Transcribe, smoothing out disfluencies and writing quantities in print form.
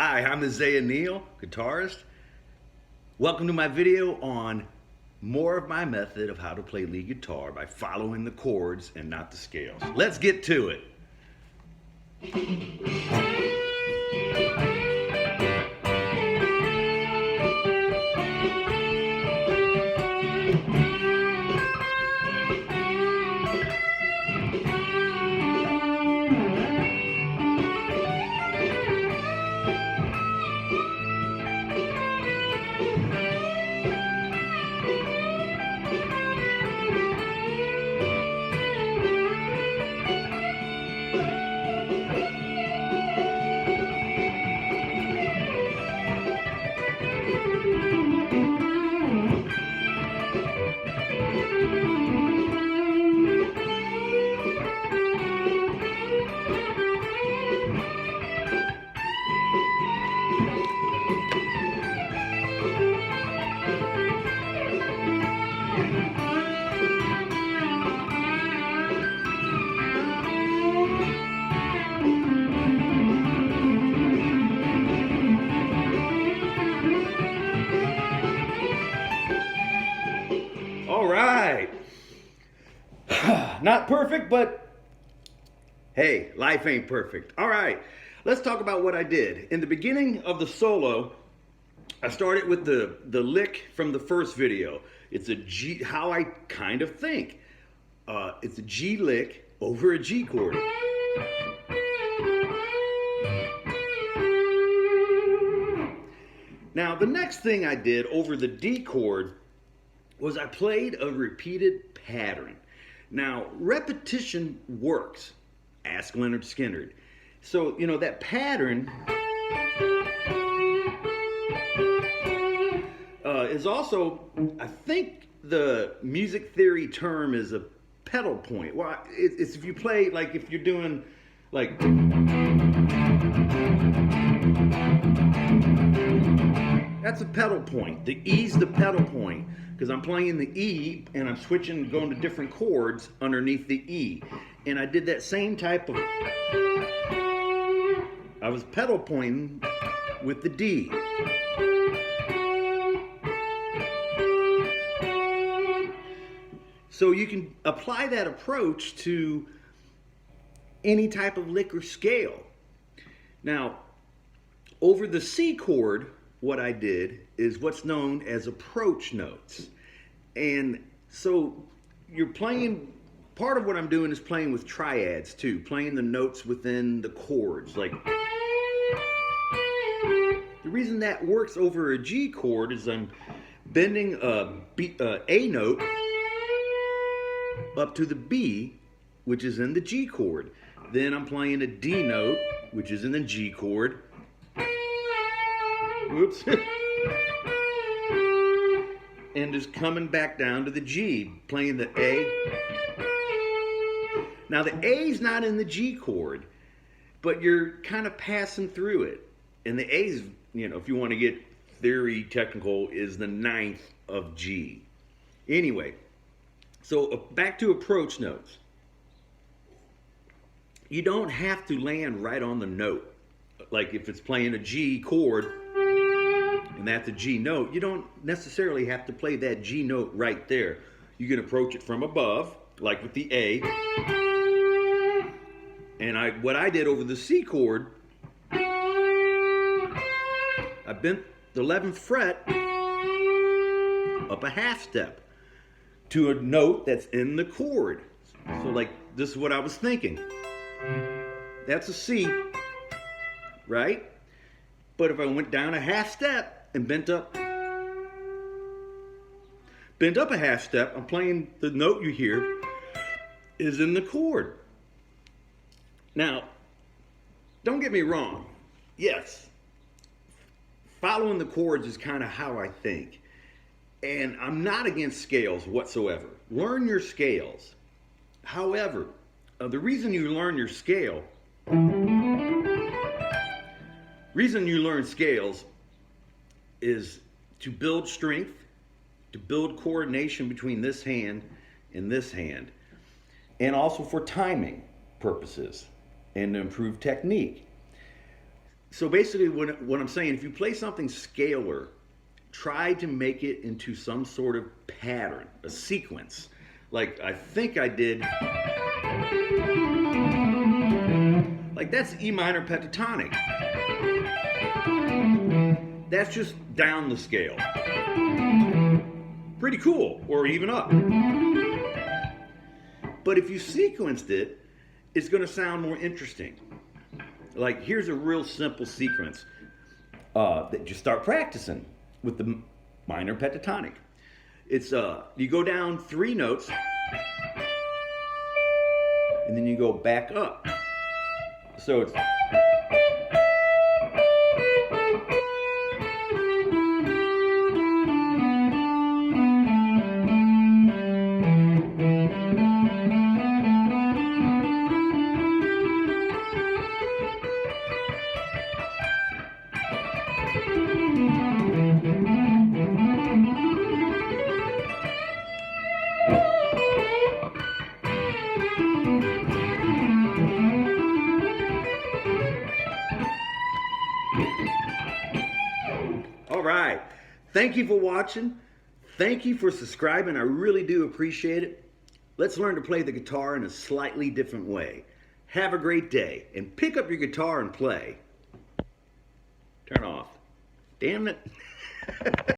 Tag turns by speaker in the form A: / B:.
A: Hi, I'm Isaiah Neal, guitarist. Welcome to my video on more of my method of how to play lead guitar by following the chords and not the scales. Let's get to it. All right. Not perfect, but hey, life ain't perfect. All right, let's talk about what I did. In the beginning of the solo, I started with the lick from the first video. It's a G, how I kind of think. It's a G lick over a G chord. Now, the next thing I did over the D chord was I played a repeated pattern. Now, repetition works. Ask Leonard Skinner. So, you know, that pattern is also, I think the music theory term is a pedal point. Well, it's if you play, like if you're doing like, that's a pedal point. The E's the pedal point because I'm playing the E and I'm switching, going to different chords underneath the E. And I did that same type of, I was pedal pointing with the D. So you can apply that approach to any type of lick or scale. Now, over the C chord, what I did is what's known as approach notes. And so you're playing, part of what I'm doing is playing with triads too, playing the notes within the chords. Like, the reason that works over a G chord is I'm bending a note up to the B, which is in the G chord. Then I'm playing a D note, which is in the G chord. Oops. And just coming back down to the G, playing the A. Now the A's not in the G chord, but you're kind of passing through it. And the A's, you know, if you want to get theory technical, is the ninth of G. Anyway, so back to approach notes. You don't have to land right on the note. Like if it's playing a G chord, and that's a G note, you don't necessarily have to play that G note right there. You can approach it from above, like with the A. And what I did over the C chord, I bent the 11th fret up a half step to a note that's in the chord. So like, this is what I was thinking. That's a C, right? But if I went down a half step and bent up a half step, I'm playing the note you hear is in the chord. Now, don't get me wrong. Yes, following the chords is kind of how I think. And I'm not against scales whatsoever. Learn your scales. However, the reason you learn your scale, reason you learn scales is to build strength, to build coordination between this hand and this hand, and also for timing purposes and to improve technique. So basically what I'm saying, if you play something scalar, try to make it into some sort of pattern, a sequence. Like I think I did, like that's E minor pentatonic. That's just down the scale. Pretty cool, or even up. But if you sequenced it, it's going to sound more interesting. Like here's a real simple sequence that you start practicing with the minor pentatonic. It's you go down 3 notes and then you go back up. So it's all right. Thank you for watching. Thank you for subscribing. I really do appreciate it. Let's learn to play the guitar in a slightly different way. Have a great day and pick up your guitar and play. Turn off. Damn it.